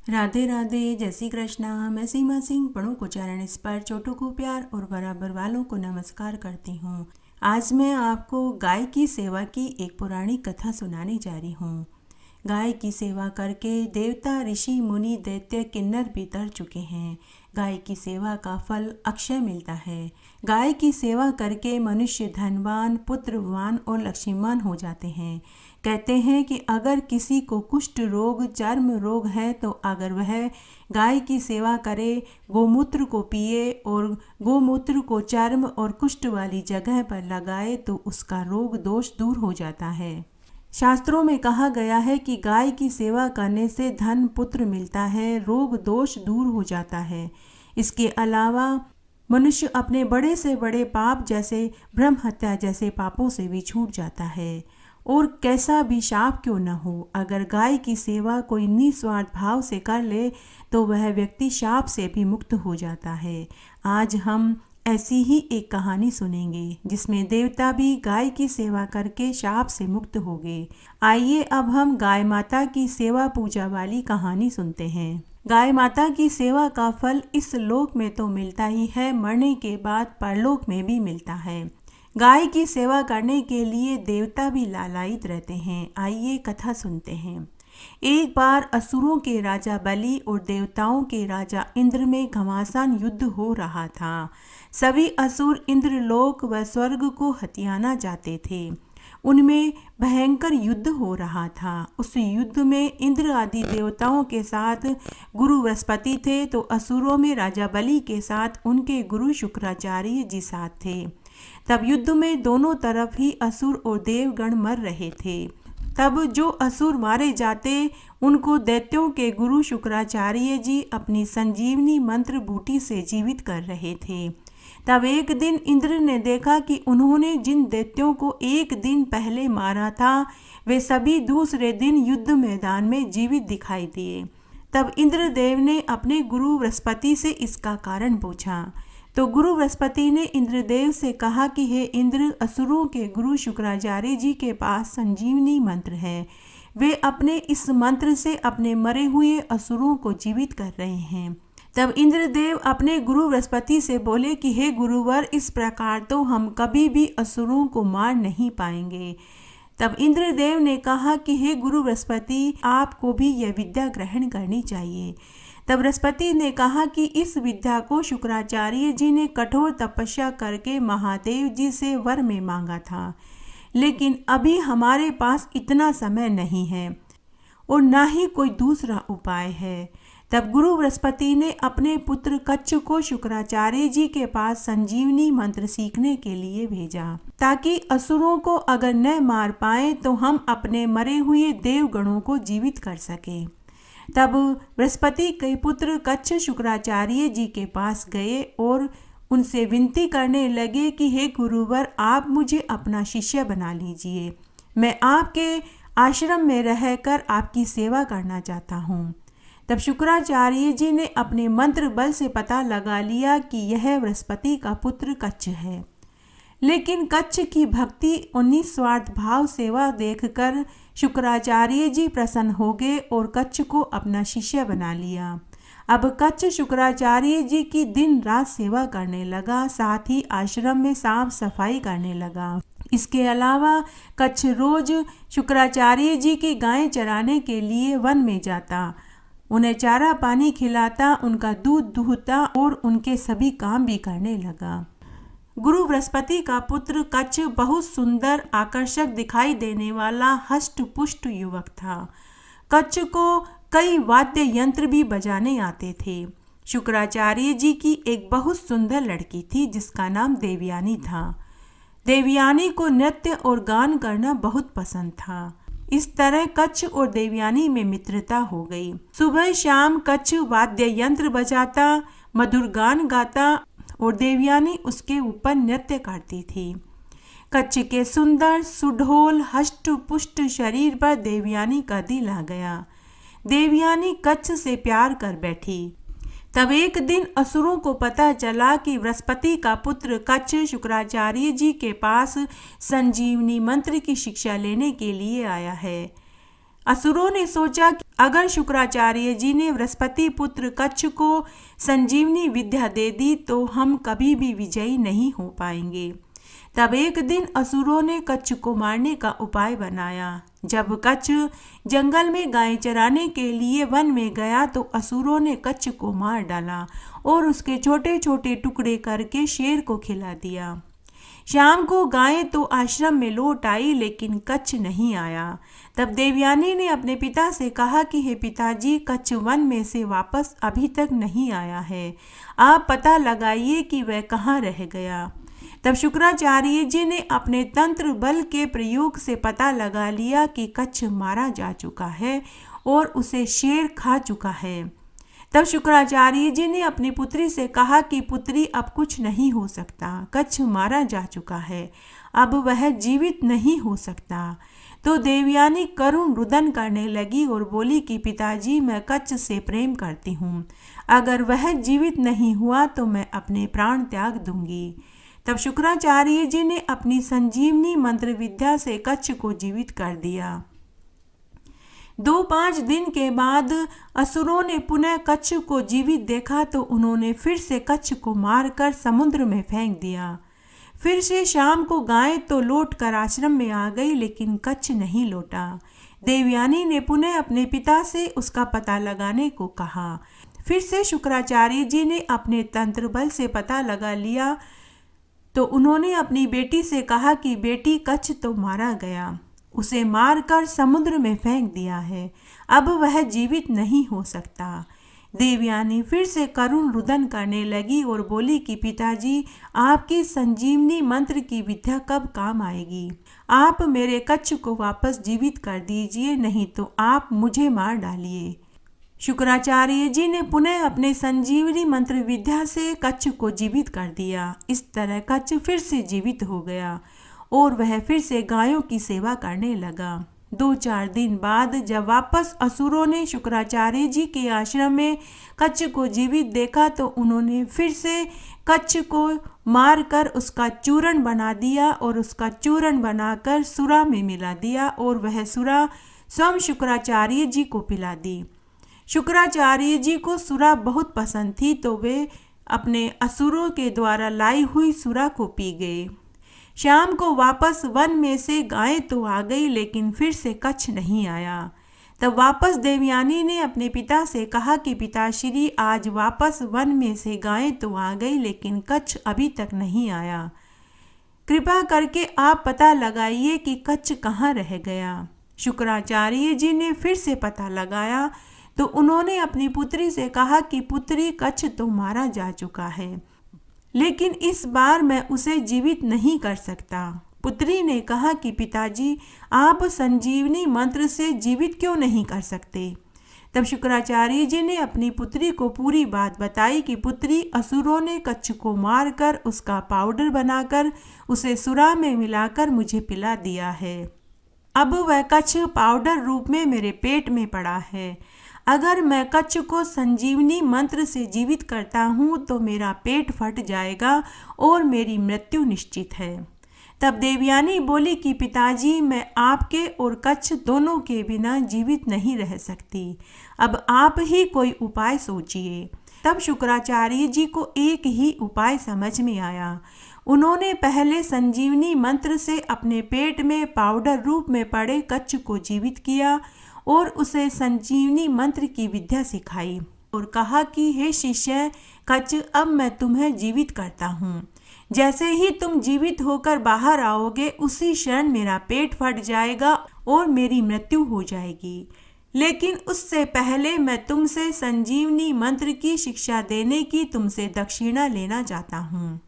राधे राधे, जय श्री कृष्णा। मैं सीमा सिंह पढ़ू को चरण इस पर छोटों को प्यार और बराबर वालों को नमस्कार करती हूँ। आज मैं आपको गाय की सेवा की एक पुरानी कथा सुनाने जा रही हूँ। गाय की सेवा करके देवता, ऋषि, मुनि, दैत्य, किन्नर भी तर चुके हैं। गाय की सेवा का फल अक्षय मिलता है। गाय की सेवा करके मनुष्य धनवान, पुत्रवान और लक्ष्मीवान हो जाते हैं। कहते हैं कि अगर किसी को कुष्ठ रोग, चर्म रोग है तो अगर वह गाय की सेवा करे, गोमूत्र को पिए और गोमूत्र को चर्म और कुष्ठ वाली जगह पर लगाए तो उसका रोग दोष दूर हो जाता है। शास्त्रों में कहा गया है कि गाय की सेवा करने से धन पुत्र मिलता है, रोग दोष दूर हो जाता है। इसके अलावा मनुष्य अपने बड़े से बड़े पाप जैसे ब्रह्म हत्या जैसे पापों से भी छूट जाता है। और कैसा भी शाप क्यों न हो, अगर गाय की सेवा कोई निस्वार्थ भाव से कर ले तो वह व्यक्ति शाप से भी मुक्त हो जाता है। आज हम ऐसी ही एक कहानी सुनेंगे जिसमें देवता भी गाय की सेवा करके शाप से मुक्त हो गए। आइए अब हम गाय माता की सेवा पूजा वाली कहानी सुनते हैं। गाय माता की सेवा का फल इस लोक में तो मिलता ही है, मरने के बाद परलोक में भी मिलता है। गाय की सेवा करने के लिए देवता भी लालायित रहते हैं। आइए कथा सुनते हैं। एक बार असुरों के राजा बलि और देवताओं के राजा इंद्र में घमासान युद्ध हो रहा था। सभी असुर इंद्रलोक व स्वर्ग को हथियाना चाहते थे। उनमें भयंकर युद्ध हो रहा था। उस युद्ध में इंद्र आदि देवताओं के साथ गुरु बृहस्पति थे तो असुरों में राजा बलि के साथ उनके गुरु शुक्राचार्य जी साथ थे। तब युद्ध में दोनों तरफ ही असुर और देवगण मर रहे थे। तब जो असुर मारे जाते उनको दैत्यों के गुरु शुक्राचार्य जी अपनी संजीवनी मंत्र बूटी से जीवित कर रहे थे। तब एक दिन इंद्र ने देखा कि उन्होंने जिन दैत्यों को एक दिन पहले मारा था वे सभी दूसरे दिन युद्ध मैदान में जीवित दिखाई दिए। तब इंद्रदेव ने अपने गुरु बृहस्पति से इसका कारण पूछा। तो गुरु बृहस्पति ने इंद्रदेव से कहा कि हे इंद्र, असुरों के गुरु शुक्राचार्य जी के पास संजीवनी मंत्र है। वे अपने इस मंत्र से अपने मरे हुए असुरों को जीवित कर रहे हैं। तब इंद्रदेव अपने गुरु बृहस्पति से बोले कि हे गुरुवर, इस प्रकार तो हम कभी भी असुरों को मार नहीं पाएंगे। तब इंद्रदेव ने कहा कि हे गुरु बृहस्पति, आपको भी यह विद्या ग्रहण करनी चाहिए। तब बृहस्पति ने कहा कि इस विद्या को शुक्राचार्य जी ने कठोर तपस्या करके महादेव जी से वर में मांगा था, लेकिन अभी हमारे पास इतना समय नहीं है और ना ही कोई दूसरा उपाय है। तब गुरु बृहस्पति ने अपने पुत्र कच्छ को शुक्राचार्य जी के पास संजीवनी मंत्र सीखने के लिए भेजा, ताकि असुरों को अगर न मार पाए तो हम अपने मरे हुए देवगणों को जीवित कर सके। तब बृहस्पति के पुत्र कच्छ शुक्राचार्य जी के पास गए और उनसे विनती करने लगे कि हे गुरुवर, आप मुझे अपना शिष्य बना लीजिए। मैं आपके आश्रम में रहकर आपकी सेवा करना चाहता हूँ। तब शुक्राचार्य जी ने अपने मंत्र बल से पता लगा लिया कि यह बृहस्पति का पुत्र कच्छ है। लेकिन कच्छ की भक्ति और निस्वार्थ भाव सेवा देखकर शुक्राचार्य जी प्रसन्न हो गए और कच्छ को अपना शिष्य बना लिया। अब कच्छ शुक्राचार्य जी की दिन रात सेवा करने लगा, साथ ही आश्रम में साफ सफाई करने लगा। इसके अलावा कच्छ रोज शुक्राचार्य जी की गायें चराने के लिए वन में जाता, उन्हें चारा पानी खिलाता, उनका दूध दूहता और उनके सभी काम भी करने लगा। गुरु बृहस्पति का पुत्र कच्छ बहुत सुंदर, आकर्षक दिखाई देने वाला हष्ट पुष्ट युवक था। कच्छ को कई वाद्य यंत्र भी बजाने आते थे। शुक्राचार्य जी की एक बहुत सुंदर लड़की थी जिसका नाम देवयानी था। देवयानी को नृत्य और गान करना बहुत पसंद था। इस तरह कच्छ और देवयानी में मित्रता हो गई। सुबह शाम कच्छ वाद्य यंत्र बजाता, मधुर गान गाता और देवयानी उसके ऊपर नृत्य करती थी। कच्छ के सुंदर सुडोल हष्ट पुष्ट शरीर पर देवयानी का दिल आ गया। देवयानी कच्छ से प्यार कर बैठी। तब एक दिन असुरों को पता चला कि बृहस्पति का पुत्र कच्छ शुक्राचार्य जी के पास संजीवनी मंत्र की शिक्षा लेने के लिए आया है। असुरों ने सोचा कि अगर शुक्राचार्य जी ने बृहस्पति पुत्र कच्छ को संजीवनी विद्या दे दी तो हम कभी भी विजयी नहीं हो पाएंगे। तब एक दिन असुरों ने कच्छ को मारने का उपाय बनाया। जब कच्छ जंगल में गाय चराने के लिए वन में गया तो असुरों ने कच्छ को मार डाला और उसके छोटे छोटे टुकड़े करके शेर को खिला दिया। शाम को गायें तो आश्रम में लौट आई, लेकिन कच्छ नहीं आया। तब देवयानी ने अपने पिता से कहा कि हे पिताजी, कच्छ वन में से वापस अभी तक नहीं आया है, आप पता लगाइए कि वह कहाँ रह गया। तब शुक्राचार्य जी ने अपने तंत्र बल के प्रयोग से पता लगा लिया कि कच्छ मारा जा चुका है और उसे शेर खा चुका है। तब शुक्राचार्य जी ने अपनी पुत्री से कहा कि पुत्री, अब कुछ नहीं हो सकता, कच्छ मारा जा चुका है, अब वह जीवित नहीं हो सकता। तो देवयानी करुण रुदन करने लगी और बोली कि पिताजी, मैं कच्छ से प्रेम करती हूँ, अगर वह जीवित नहीं हुआ तो मैं अपने प्राण त्याग दूंगी। तब शुक्राचार्य जी ने अपनी संजीवनी मंत्र विद्या से कच्छ को जीवित कर दिया। 2-5 दिन के बाद असुरों ने पुनः कच्छ को जीवित देखा तो उन्होंने फिर से कच्छ को मारकर समुद्र में फेंक दिया। फिर से शाम को गाय तो लौट कर आश्रम में आ गई, लेकिन कच्छ नहीं लौटा। देवयानी ने पुनः अपने पिता से उसका पता लगाने को कहा। फिर से शुक्राचार्य जी ने अपने तंत्र बल से पता लगा लिया तो उन्होंने अपनी बेटी से कहा कि बेटी, कच्छ तो मारा गया, उसे मारकर समुद्र में फेंक दिया है, अब वह जीवित नहीं हो सकता। देवयानी फिर से करुण रुदन करने लगी और बोली कि पिताजी, आपकी संजीवनी मंत्र की विद्या कब काम आएगी? आप मेरे कच्छ को वापस जीवित कर दीजिए, नहीं तो आप मुझे मार डालिए। शुक्राचार्य जी ने पुनः अपने संजीवनी मंत्र विद्या से कच्छ को जीवित कर दिया। इस तरह कच्छ फिर से जीवित हो गया और वह फिर से गायों की सेवा करने लगा। 2-4 दिन बाद जब वापस असुरों ने शुक्राचार्य जी के आश्रम में कच्छ को जीवित देखा तो उन्होंने फिर से कच्छ को मारकर उसका चूर्ण बना दिया और उसका चूर्ण बनाकर सुरा में मिला दिया और वह सुरा स्वयं शुक्राचार्य जी को पिला दी। शुक्राचार्य जी को सुरा बहुत पसंद थी तो वे अपने असुरों के द्वारा लाई हुई सुरा को पी गए। शाम को वापस वन में से गायें तो आ गई, लेकिन फिर से कच्छ नहीं आया। तब वापस देवयानी ने अपने पिता से कहा कि पिताश्री, आज वापस वन में से गायें तो आ गई, लेकिन कच्छ अभी तक नहीं आया, कृपा करके आप पता लगाइए कि कच्छ कहाँ रह गया। शुक्राचार्य जी ने फिर से पता लगाया तो उन्होंने अपनी पुत्री से कहा कि पुत्री, कच्छ तो मारा जा चुका है, लेकिन इस बार मैं उसे जीवित नहीं कर सकता। पुत्री ने कहा कि पिताजी, आप संजीवनी मंत्र से जीवित क्यों नहीं कर सकते? तब शुक्राचार्य जी ने अपनी पुत्री को पूरी बात बताई कि पुत्री, असुरों ने कच्छ को मारकर उसका पाउडर बनाकर उसे सुरा में मिलाकर मुझे पिला दिया है। अब वह कच्छ पाउडर रूप में मेरे पेट में पड़ा है। अगर मैं कच्छ को संजीवनी मंत्र से जीवित करता हूँ तो मेरा पेट फट जाएगा और मेरी मृत्यु निश्चित है। तब देवयानी बोली कि पिताजी, मैं आपके और कच्छ दोनों के बिना जीवित नहीं रह सकती, अब आप ही कोई उपाय सोचिए। तब शुक्राचार्य जी को एक ही उपाय समझ में आया। उन्होंने पहले संजीवनी मंत्र से अपने पेट में पाउडर रूप में पड़े कच्छ को जीवित किया और उसे संजीवनी मंत्र की विद्या सिखाई और कहा कि हे शिष्य कच्छ, अब मैं तुम्हें जीवित करता हूँ। जैसे ही तुम जीवित होकर बाहर आओगे उसी क्षण मेरा पेट फट जाएगा और मेरी मृत्यु हो जाएगी, लेकिन उससे पहले मैं तुमसे संजीवनी मंत्र की शिक्षा देने की तुमसे दक्षिणा लेना चाहता हूँ।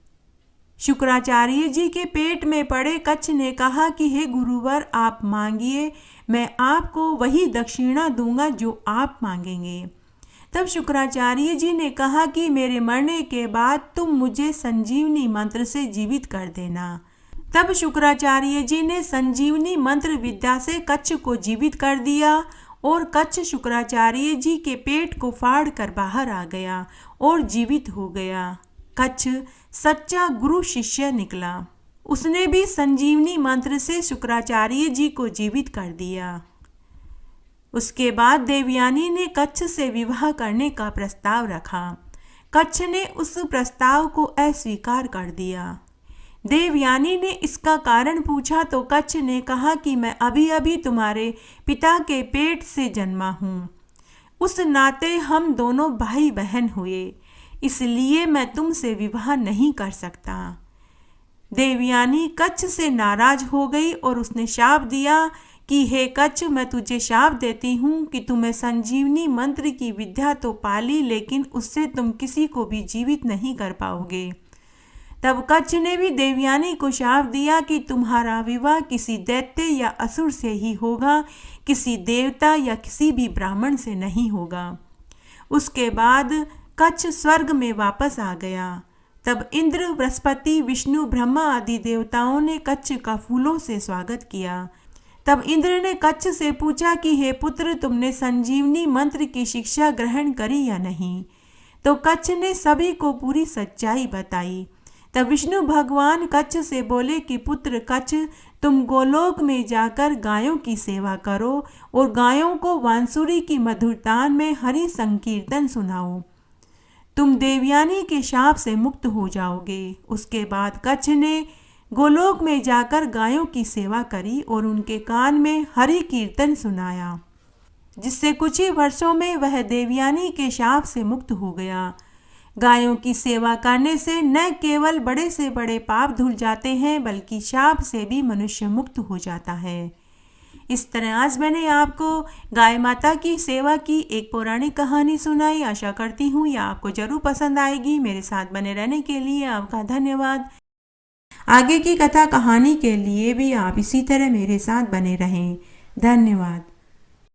शुक्राचार्य जी के पेट में पड़े कच्छ ने कहा कि हे गुरुवर, आप मांगिए, मैं आपको वही दक्षिणा दूंगा जो आप मांगेंगे। तब शुक्राचार्य जी ने कहा कि मेरे मरने के बाद तुम मुझे संजीवनी मंत्र से जीवित कर देना। तब शुक्राचार्य जी ने संजीवनी मंत्र विद्या से कच्छ को जीवित कर दिया और कच्छ शुक्राचार्य जी के पेट को फाड़ कर बाहर आ गया और जीवित हो गया। कच्छ सच्चा गुरु शिष्य निकला। उसने भी संजीवनी मंत्र से शुक्राचार्य जी को जीवित कर दिया। उसके बाद देवयानी ने कच्छ से विवाह करने का प्रस्ताव रखा। कच्छ ने उस प्रस्ताव को अस्वीकार कर दिया। देवयानी ने इसका कारण पूछा तो कच्छ ने कहा कि मैं अभी अभी तुम्हारे पिता के पेट से जन्मा हूँ, उस नाते हम दोनों भाई बहन हुए, इसलिए मैं तुमसे विवाह नहीं कर सकता। देवयानी कच्छ से नाराज हो गई और उसने शाप दिया कि हे कच्छ, मैं तुझे शाप देती हूँ कि तुम्हें संजीवनी मंत्र की विद्या तो पाली, लेकिन उससे तुम किसी को भी जीवित नहीं कर पाओगे। तब कच्छ ने भी देवयानी को शाप दिया कि तुम्हारा विवाह किसी दैत्य या असुर से ही होगा, किसी देवता या किसी भी ब्राह्मण से नहीं होगा। उसके बाद कच्छ स्वर्ग में वापस आ गया। तब इंद्र, बृहस्पति, विष्णु, ब्रह्मा आदि देवताओं ने कच्छ का फूलों से स्वागत किया। तब इंद्र ने कच्छ से पूछा कि हे पुत्र, तुमने संजीवनी मंत्र की शिक्षा ग्रहण करी या नहीं? तो कच्छ ने सभी को पूरी सच्चाई बताई। तब विष्णु भगवान कच्छ से बोले कि पुत्र कच्छ, तुम गोलोक में जाकर गायों की सेवा करो और गायों को बांसुरी की मधुर तान में हरि संकीर्तन सुनाओ। तुम देवयानी के शाप से मुक्त हो जाओगे। उसके बाद कच्छ ने गोलोक में जाकर गायों की सेवा करी और उनके कान में हरि कीर्तन सुनाया, जिससे कुछ ही वर्षों में वह देवयानी के शाप से मुक्त हो गया। गायों की सेवा करने से न केवल बड़े से बड़े पाप धुल जाते हैं, बल्कि शाप से भी मनुष्य मुक्त हो जाता है। इस तरह आज मैंने आपको गाय माता की सेवा की एक पौराणिक कहानी सुनाई। आशा करती हूँ यह आपको जरूर पसंद आएगी। मेरे साथ बने रहने के लिए आपका धन्यवाद। आगे की कथा कहानी के लिए भी आप इसी तरह मेरे साथ बने रहें। धन्यवाद।